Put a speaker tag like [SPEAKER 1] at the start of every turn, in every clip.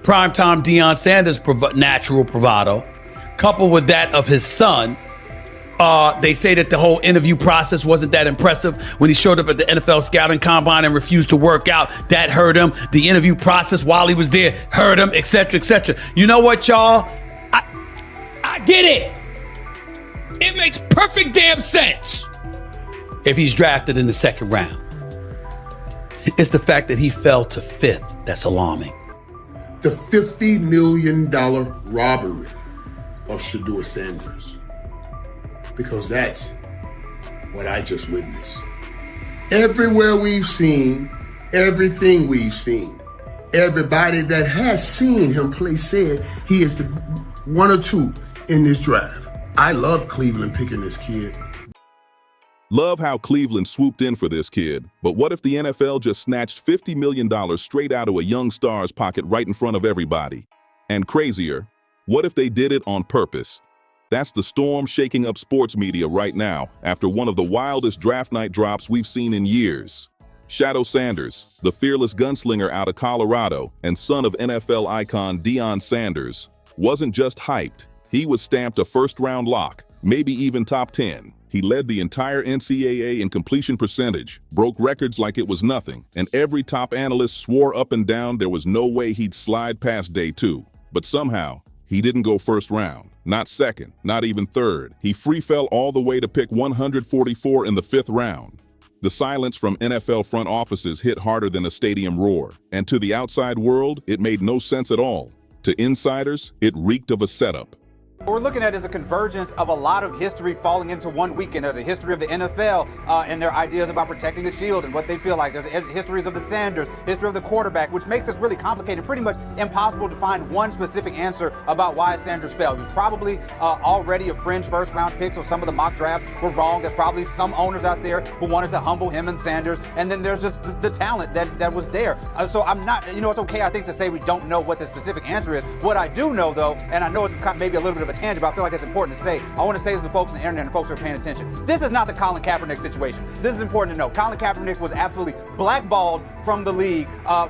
[SPEAKER 1] primetime Deion Sanders' natural bravado, coupled with that of his son. They say that the whole interview process wasn't that impressive when he showed up at the NFL scouting combine and refused to work out. That hurt him. The interview process while he was there hurt him, etc., etc. You know what, y'all? I get it. It makes perfect damn sense if he's drafted in the second round. It's the fact that he fell to fifth that's alarming.
[SPEAKER 2] The $50 million robbery of Shedeur Sanders. Because that's what I just witnessed. Everywhere we've seen, everything we've seen, everybody that has seen him play said he is the one or two in this draft. I love Cleveland picking this kid.
[SPEAKER 3] Love how Cleveland swooped in for this kid, but what if the NFL just snatched $50 million straight out of a young star's pocket right in front of everybody? And crazier, what if they did it on purpose? That's the storm shaking up sports media right now after one of the wildest draft night drops we've seen in years. Shedeur Sanders, the fearless gunslinger out of Colorado and son of NFL icon Deion Sanders, wasn't just hyped, he was stamped a first-round lock, maybe even top 10. He led the entire NCAA in completion percentage, broke records like it was nothing, and every top analyst swore up and down there was no way he'd slide past day 2. But somehow, he didn't go first round. Not second, not even third. He free fell all the way to pick 144 in the 5th round. The silence from NFL front offices hit harder than a stadium roar, and to the outside world, it made no sense at all. To insiders, it reeked of a setup.
[SPEAKER 4] What we're looking at is a convergence of a lot of history falling into one weekend. There's a history of the NFL and their ideas about protecting the shield and what they feel like. There's histories of the Sanders, history of the quarterback, which makes this really complicated, pretty much impossible to find one specific answer about why Sanders fell. He was probably already a fringe first-round pick, so some of the mock drafts were wrong. There's probably some owners out there who wanted to humble him and Sanders, and then there's just the talent that was there. So I'm not, it's okay, I think, to say we don't know what the specific answer is. What I do know, though, and I know it's maybe a little bit of a tangent, but I feel like it's important to say. I want to say this to folks on the internet and folks who are paying attention. This is not the Colin Kaepernick situation. This is important to know. Colin Kaepernick was absolutely blackballed from the league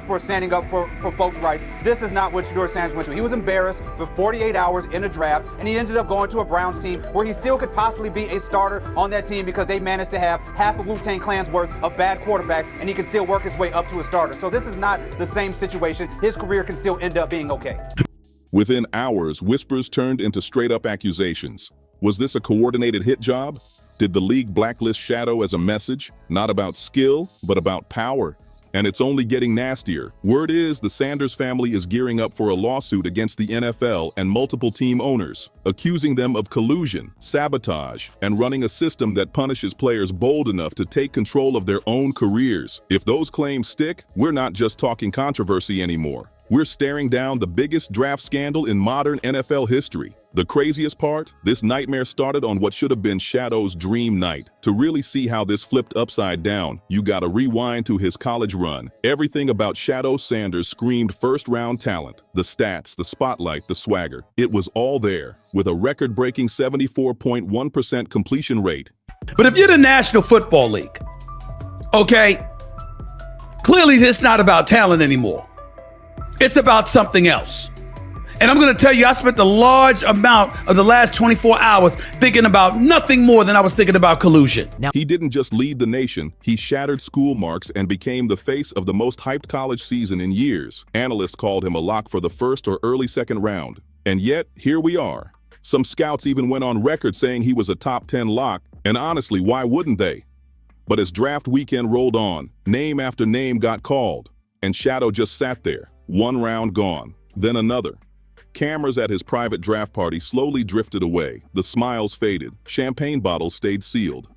[SPEAKER 4] for standing up for folks' rights. This is not what Shedeur Sanders went through. He was embarrassed for 48 hours in a draft, and he ended up going to a Browns team where he still could possibly be a starter on that team because they managed to have half of Wu-Tang Clan's worth of bad quarterbacks, and he can still work his way up to a starter. So this is not the same situation. His career can still end up being okay.
[SPEAKER 3] Within hours, whispers turned into straight-up accusations. Was this a coordinated hit job? Did the league blacklist Shadeur as a message, not about skill, but about power? And it's only getting nastier. Word is the Sanders family is gearing up for a lawsuit against the NFL and multiple team owners, accusing them of collusion, sabotage, and running a system that punishes players bold enough to take control of their own careers. If those claims stick, we're not just talking controversy anymore. We're staring down the biggest draft scandal in modern NFL history. The craziest part? This nightmare started on what should have been Shadeur's dream night. To really see how this flipped upside down, you gotta rewind to his college run. Everything about Shedeur Sanders screamed first-round talent. The stats, the spotlight, the swagger. It was all there, with a record-breaking 74.1% completion rate.
[SPEAKER 1] But if you're the National Football League, okay, clearly it's not about talent anymore. It's about something else. And I'm going to tell you, I spent a large amount of the last 24 hours thinking about nothing more than I was thinking about collusion.
[SPEAKER 3] He didn't just lead the nation, he shattered school marks and became the face of the most hyped college season in years. Analysts called him a lock for the first or early second round. And yet, here we are. Some scouts even went on record saying he was a top 10 lock, and honestly, why wouldn't they? But as draft weekend rolled on, name after name got called, and Shedeur just sat there. One round gone, then another. Cameras at his private draft party slowly drifted away. The smiles faded. Champagne bottles stayed sealed.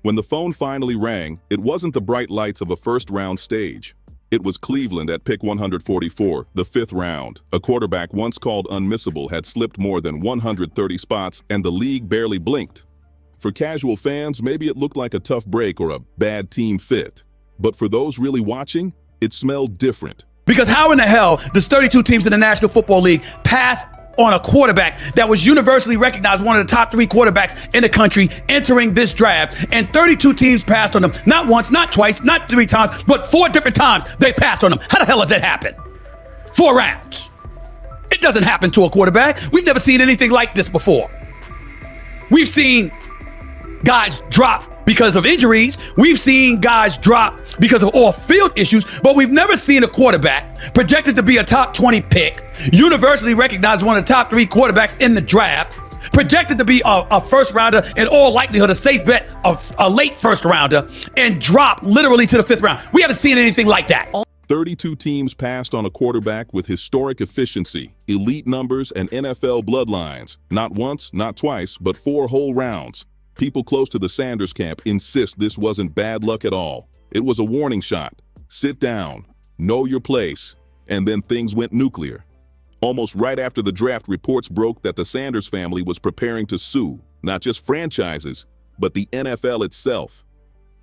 [SPEAKER 3] When the phone finally rang, it wasn't the bright lights of a first-round stage. It was Cleveland at pick 144, the 5th round. A quarterback once called unmissable had slipped more than 130 spots, and the league barely blinked. For casual fans, maybe it looked like a tough break or a bad team fit. But for those really watching, it smelled different.
[SPEAKER 1] Because how in the hell does 32 teams in the National Football League pass on a quarterback that was universally recognized one of the top 3 quarterbacks in the country entering this draft, and 32 teams passed on him, not once, not twice, not 3 times, but 4 different times they passed on him? How the hell does that happen? 4 rounds. doesn't happen to a quarterback. We've never seen anything like this before. We've seen guys drop because of injuries. We've seen guys drop because of off-field issues, but we've never seen a quarterback projected to be a top 20 pick, universally recognized one of the top 3 quarterbacks in the draft, projected to be a first rounder, in all likelihood a safe bet of a late first rounder, and drop literally to the 5th round. We haven't seen anything like that.
[SPEAKER 3] 32 teams passed on a quarterback with historic efficiency, elite numbers, and NFL bloodlines. Not once, not twice, but 4 whole rounds. People close to the Sanders camp insist this wasn't bad luck at all. It was a warning shot. Sit down, know your place, and then things went nuclear. Almost right after the draft, reports broke that the Sanders family was preparing to sue, not just franchises, but the NFL itself.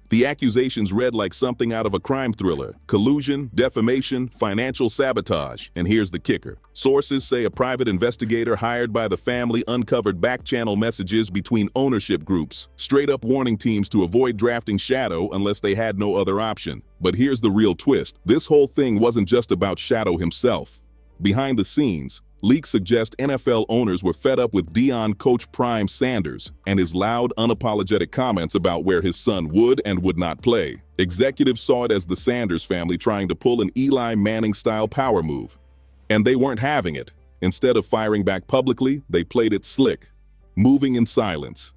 [SPEAKER 3] The accusations read like something out of a crime thriller: collusion, defamation, financial sabotage. And here's the kicker. Sources say a private investigator hired by the family uncovered back-channel messages between ownership groups, straight up warning teams to avoid drafting Shadeur unless they had no other option. But here's the real twist. This whole thing wasn't just about Shadeur himself. Behind the scenes, leaks suggest NFL owners were fed up with Deion coach Prime Sanders and his loud, unapologetic comments about where his son would and would not play. Executives saw it as the Sanders family trying to pull an Eli Manning-style power move. And they weren't having it. Instead of firing back publicly, they played it slick, moving in silence.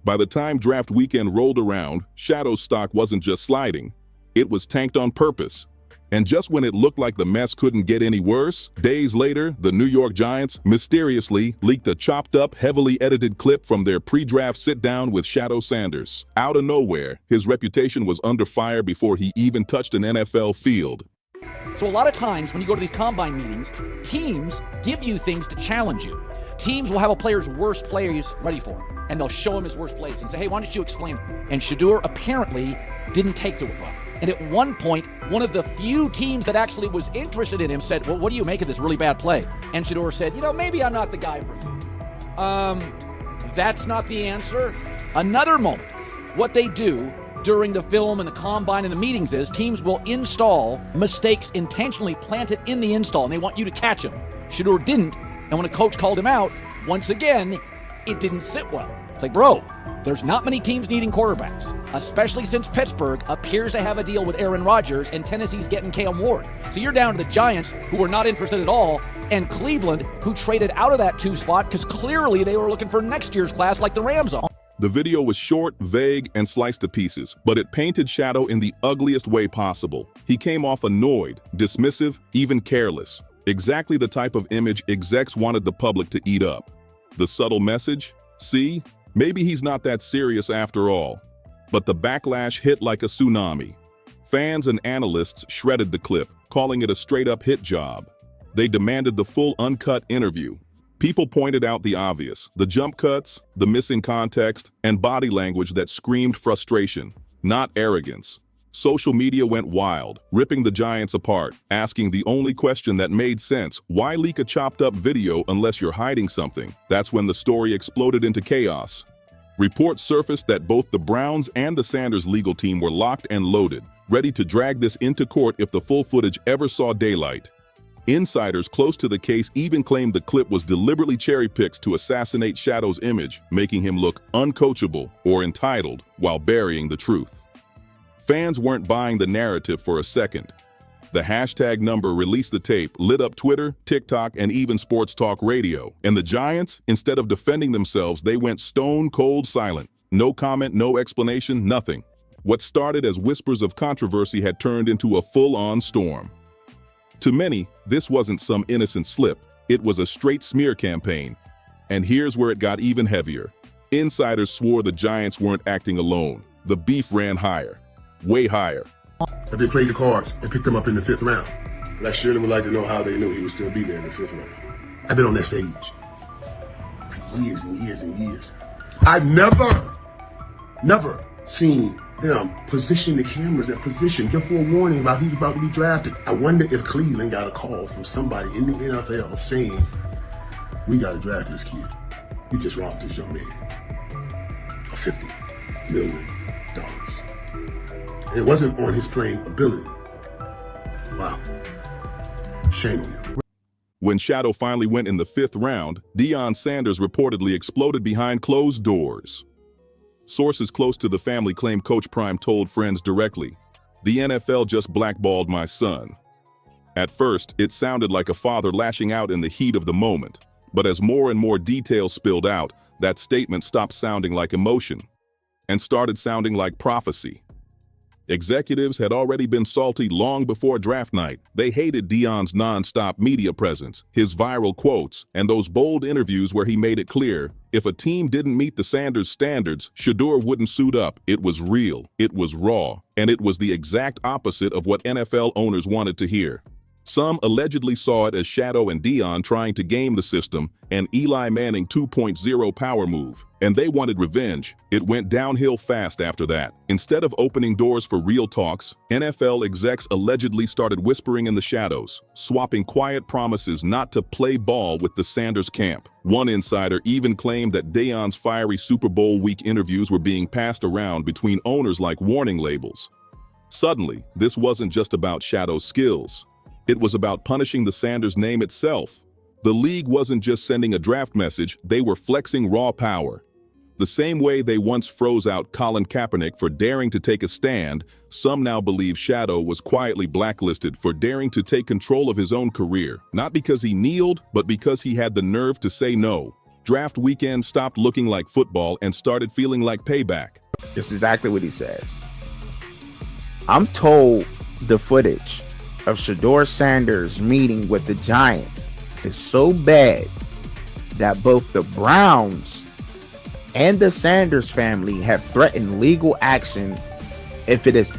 [SPEAKER 3] By the time draft weekend rolled around, Shadeur's stock wasn't just sliding, it was tanked on purpose. And just when it looked like the mess couldn't get any worse, days later, the New York Giants mysteriously leaked a chopped-up, heavily edited clip from their pre-draft sit-down with Shedeur Sanders. Out of nowhere, his reputation was under fire before he even touched an NFL field.
[SPEAKER 5] So a lot of times when you go to these combine meetings, teams give you things to challenge you. Teams will have a player's worst plays ready for him, and they'll show him his worst plays and say, hey, why don't you explain it? And Shedeur apparently didn't take to it well. And at one point, one of the few teams that actually was interested in him said, well, what do you make of this really bad play? And Shedeur said, maybe I'm not the guy for you. That's not the answer. Another moment, what they do during the film and the combine and the meetings is teams will install mistakes intentionally planted in the install, and they want you to catch them. Shedeur didn't, and when a coach called him out, once again, it didn't sit well. It's like, bro, there's not many teams needing quarterbacks, especially since Pittsburgh appears to have a deal with Aaron Rodgers and Tennessee's getting Cam Ward. So you're down to the Giants, who were not interested at all, and Cleveland, who traded out of that 2 spot because clearly they were looking for next year's class like the Rams are.
[SPEAKER 3] The video was short, vague, and sliced to pieces, but it painted Shadeur in the ugliest way possible. He came off annoyed, dismissive, even careless. Exactly the type of image execs wanted the public to eat up. The subtle message? See? Maybe he's not that serious after all. But the backlash hit like a tsunami. Fans and analysts shredded the clip, calling it a straight-up hit job. They demanded the full uncut interview. People pointed out the obvious: the jump cuts, the missing context, and body language that screamed frustration, not arrogance. Social media went wild, ripping the Giants apart, asking the only question that made sense: why leak a chopped-up video unless you're hiding something? That's when the story exploded into chaos. Reports surfaced that both the Browns and the Sanders legal team were locked and loaded, ready to drag this into court if the full footage ever saw daylight. Insiders close to the case even claimed the clip was deliberately cherry-picked to assassinate Shadeur's image, making him look uncoachable or entitled while burying the truth. Fans weren't buying the narrative for a second. The hashtag number released the tape, lit up Twitter, TikTok, and even sports talk radio. And the Giants, instead of defending themselves, they went stone cold silent. No comment, no explanation, nothing. What started as whispers of controversy had turned into a full-on storm. To many, this wasn't some innocent slip. It was a straight smear campaign. And here's where it got even heavier. Insiders swore the Giants weren't acting alone. The beef ran higher, way higher.
[SPEAKER 2] But they played the cards and picked him up in the 5th round. But I surely would like to know how they knew he would still be there in the 5th round. I've been on that stage for years and years and years. I've never seen them position the cameras and position, give forewarning about who's about to be drafted. I wonder if Cleveland got a call from somebody in the NFL saying, we got to draft this kid. We just robbed this young man of $50 million. And it wasn't on his playing ability. Wow. Shame on you.
[SPEAKER 3] When Shadeur finally went in the 5th round, Deion Sanders reportedly exploded behind closed doors. Sources close to the family claim Coach Prime told friends directly, "The NFL just blackballed my son." At first, it sounded like a father lashing out in the heat of the moment, but as more and more details spilled out, that statement stopped sounding like emotion and started sounding like prophecy. Executives had already been salty long before draft night. They hated Deion's non-stop media presence, his viral quotes, and those bold interviews where he made it clear, if a team didn't meet the Sanders standards, Shedeur wouldn't suit up. It was real, it was raw, and it was the exact opposite of what NFL owners wanted to hear. Some allegedly saw it as Shadeur and Deion trying to game the system, an Eli Manning 2.0 power move, and they wanted revenge. It went downhill fast after that. Instead of opening doors for real talks, NFL execs allegedly started whispering in the shadows, swapping quiet promises not to play ball with the Sanders camp. One insider even claimed that Deion's fiery Super Bowl week interviews were being passed around between owners like warning labels. Suddenly, this wasn't just about Shadeur's skills. It was about punishing the Sanders name itself. The league wasn't just sending a draft message, they were flexing raw power. The same way they once froze out Colin Kaepernick for daring to take a stand, some now believe Shadeur was quietly blacklisted for daring to take control of his own career, not because he kneeled, but because he had the nerve to say no. Draft weekend stopped looking like football and started feeling like payback.
[SPEAKER 6] This is exactly what he says. I'm told the footage of Shedeur Sanders meeting with the Giants is so bad that both the Browns and the Sanders family have threatened legal action if it is.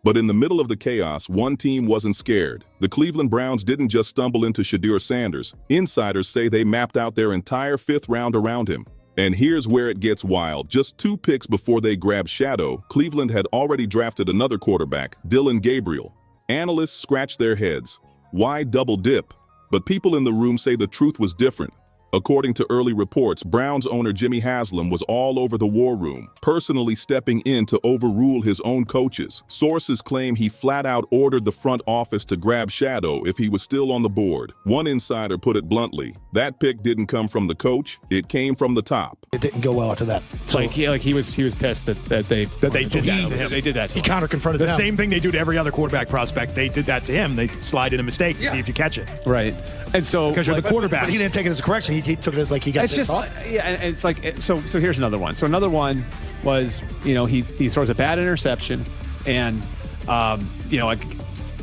[SPEAKER 3] But in the middle of the chaos, one team wasn't scared. The Cleveland Browns didn't just stumble into Shedeur Sanders. Insiders say they mapped out their entire 5th round around him. And here's where it gets wild. Just 2 picks before they grabbed Shadeur, Cleveland had already drafted another quarterback, Dillon Gabriel. Analysts scratch their heads. Why double dip? But people in the room say the truth was different. According to early reports, Browns owner Jimmy Haslam was all over the war room, personally stepping in to overrule his own coaches. Sources claim he flat out ordered the front office to grab Shadeur if he was still on the board. One insider put it bluntly, that pick didn't come from the coach, it came from the top.
[SPEAKER 7] It didn't go well after that.
[SPEAKER 8] So he was pissed that they did that to him. They did that to him.
[SPEAKER 7] He counter-confronted
[SPEAKER 8] the
[SPEAKER 7] them.
[SPEAKER 8] same thing they do to every other quarterback prospect. They did that to him. They slide in a mistake to see if you catch it.
[SPEAKER 9] Right. And so
[SPEAKER 8] because you're the quarterback.
[SPEAKER 7] But he didn't take it as a correction. He took it as like he got
[SPEAKER 9] it's
[SPEAKER 7] pissed
[SPEAKER 9] just
[SPEAKER 7] off.
[SPEAKER 9] yeah, and it's like so here's another one. So another one was, he throws a bad interception, and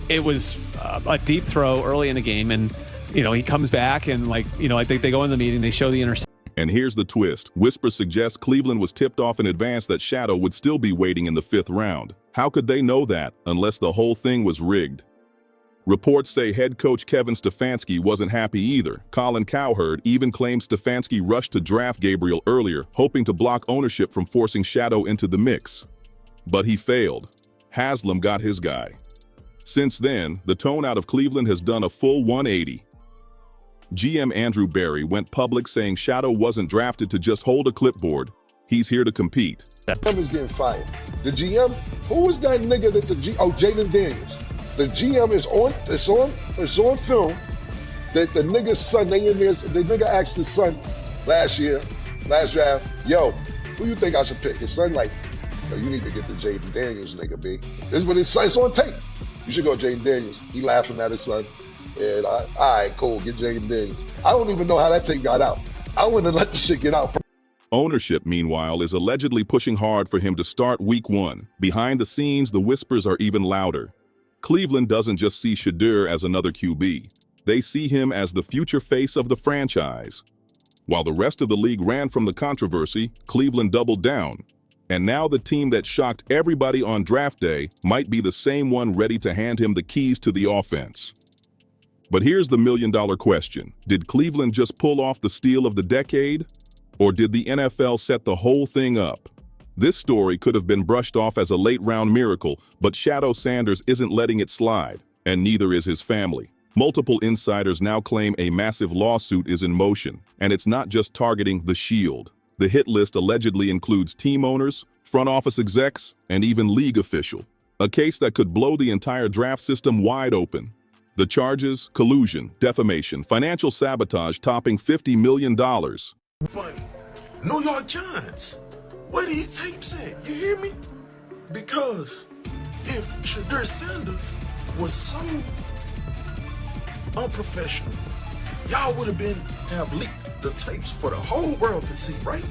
[SPEAKER 9] it was a deep throw early in the game, and he comes back and I think they go in the meeting, they show the interception.
[SPEAKER 3] And here's the twist. Whispers suggest Cleveland was tipped off in advance that Shadeur would still be waiting in the 5th round. How could they know that unless the whole thing was rigged? Reports say head coach Kevin Stefanski wasn't happy either. Colin Cowherd even claimed Stefanski rushed to draft Gabriel earlier, hoping to block ownership from forcing Shadeur into the mix. But he failed. Haslam got his guy. Since then, the tone out of Cleveland has done a full 180. GM Andrew Berry went public saying Shadeur wasn't drafted to just hold a clipboard. He's here to compete.
[SPEAKER 10] GM is getting fired. The GM, who was that nigga that Jayden Daniels. The GM is on film that the nigga's son, the nigga asked his son last draft, yo, who you think I should pick? His son like, yo, you need to get the Jayden Daniels nigga, B. This is what his son, it's on tape. You should go Jayden Daniels. He laughing at his son. And all right, cool, get Jayden Daniels. I don't even know how that tape got out. I wouldn't have let the shit get out.
[SPEAKER 3] Ownership, meanwhile, is allegedly pushing hard for him to start week 1. Behind the scenes, the whispers are even louder. Cleveland doesn't just see Shedeur as another QB. They see him as the future face of the franchise. While the rest of the league ran from the controversy, Cleveland doubled down. And now the team that shocked everybody on draft day might be the same one ready to hand him the keys to the offense. But here's the million-dollar question. Did Cleveland just pull off the steal of the decade? Or did the NFL set the whole thing up? This story could have been brushed off as a late-round miracle, but Shedeur Sanders isn't letting it slide, and neither is his family. Multiple insiders now claim a massive lawsuit is in motion, and it's not just targeting the Shield. The hit list allegedly includes team owners, front office execs, and even league officials. A case that could blow the entire draft system wide open. The charges: collusion, defamation, financial sabotage topping $50 million.
[SPEAKER 11] Funny. New York Giants. Where these tapes at? You hear me? Because if Shedeur Sanders was so unprofessional, y'all would have leaked the tapes for the whole world to see, right?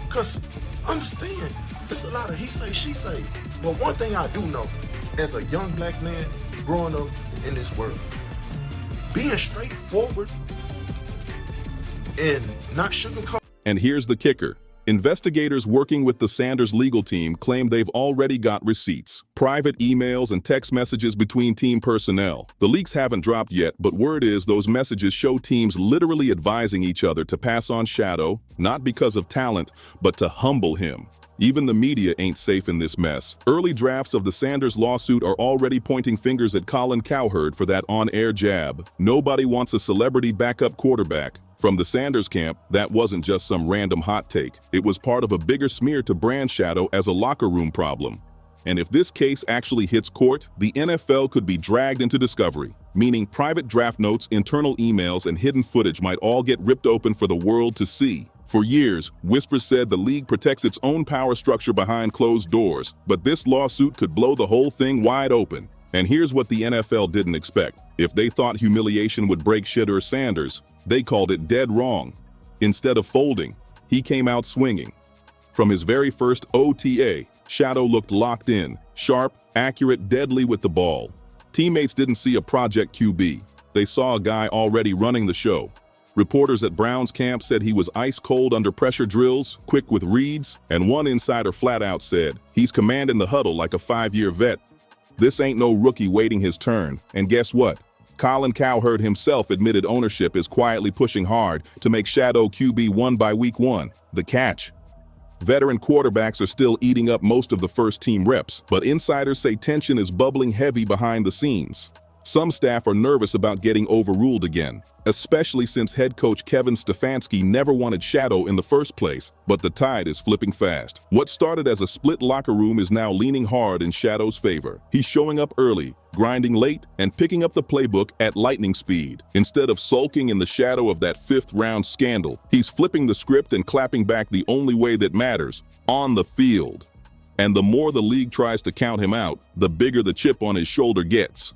[SPEAKER 11] Because understand, it's a lot of he say, she say. But one thing I do know, as a young black man growing up in this world, being straightforward and not sugarcoat.
[SPEAKER 3] And here's the kicker. Investigators working with the Sanders legal team claim they've already got receipts, private emails and text messages between team personnel. The leaks haven't dropped yet, but word is those messages show teams literally advising each other to pass on Shadeur, not because of talent, but to humble him. Even the media ain't safe in this mess. Early drafts of the Sanders lawsuit are already pointing fingers at Colin Cowherd for that on-air jab. Nobody wants a celebrity backup quarterback. From the Sanders camp, that wasn't just some random hot take. It was part of a bigger smear to brand Shadeur as a locker room problem. And if this case actually hits court, the NFL could be dragged into discovery, meaning private draft notes, internal emails, and hidden footage might all get ripped open for the world to see. For years, whispers said the league protects its own power structure behind closed doors, but this lawsuit could blow the whole thing wide open. And here's what the NFL didn't expect. If they thought humiliation would break Shedeur Sanders, they called it dead wrong. Instead of folding, he came out swinging. From his very first OTA, Shadeur looked locked in, sharp, accurate, deadly with the ball. Teammates didn't see a project QB. They saw a guy already running the show. Reporters at Browns camp said he was ice cold under pressure drills, quick with reads, and one insider flat out said, he's commanding the huddle like a 5-year vet. This ain't no rookie waiting his turn. And guess what? Colin Cowherd himself admitted ownership is quietly pushing hard to make Shadeur QB1 by week 1. The catch: veteran quarterbacks are still eating up most of the first-team reps, but insiders say tension is bubbling heavy behind the scenes. Some staff are nervous about getting overruled again, especially since head coach Kevin Stefanski never wanted Shadeur in the first place. But the tide is flipping fast. What started as a split locker room is now leaning hard in Shadeur's favor. He's showing up early, grinding late, and picking up the playbook at lightning speed. Instead of sulking in the shadow of that 5th-round scandal, he's flipping the script and clapping back the only way that matters: on the field. And the more the league tries to count him out, the bigger the chip on his shoulder gets.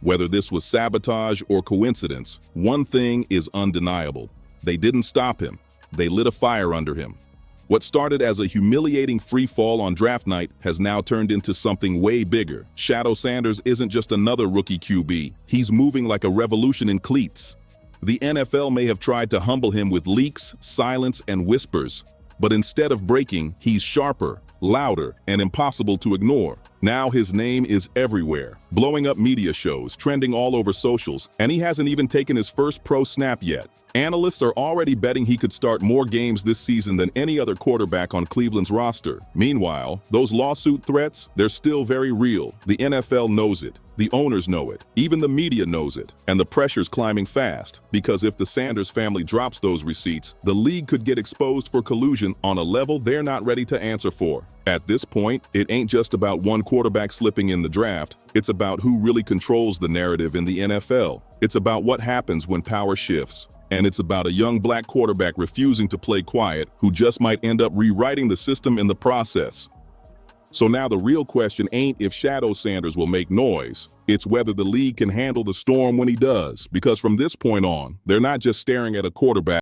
[SPEAKER 3] Whether this was sabotage or coincidence, one thing is undeniable. They didn't stop him. They lit a fire under him. What started as a humiliating free fall on draft night has now turned into something way bigger. Shedeur Sanders isn't just another rookie QB. He's moving like a revolution in cleats. The NFL may have tried to humble him with leaks, silence, and whispers, but instead of breaking, he's sharper, louder, and impossible to ignore. Now his name is everywhere, blowing up media shows, trending all over socials, and he hasn't even taken his first pro snap yet. Analysts are already betting he could start more games this season than any other quarterback on Cleveland's roster. Meanwhile, those lawsuit threats, they're still very real. The NFL knows it. The owners know it. Even the media knows it. And the pressure's climbing fast, because if the Sanders family drops those receipts, the league could get exposed for collusion on a level they're not ready to answer for. At this point, it ain't just about one quarterback slipping in the draft. It's about who really controls the narrative in the NFL. It's about what happens when power shifts. And it's about a young black quarterback refusing to play quiet, who just might end up rewriting the system in the process. So now the real question ain't if Shedeur Sanders will make noise. It's whether the league can handle the storm when he does. Because from this point on, they're not just staring at a quarterback.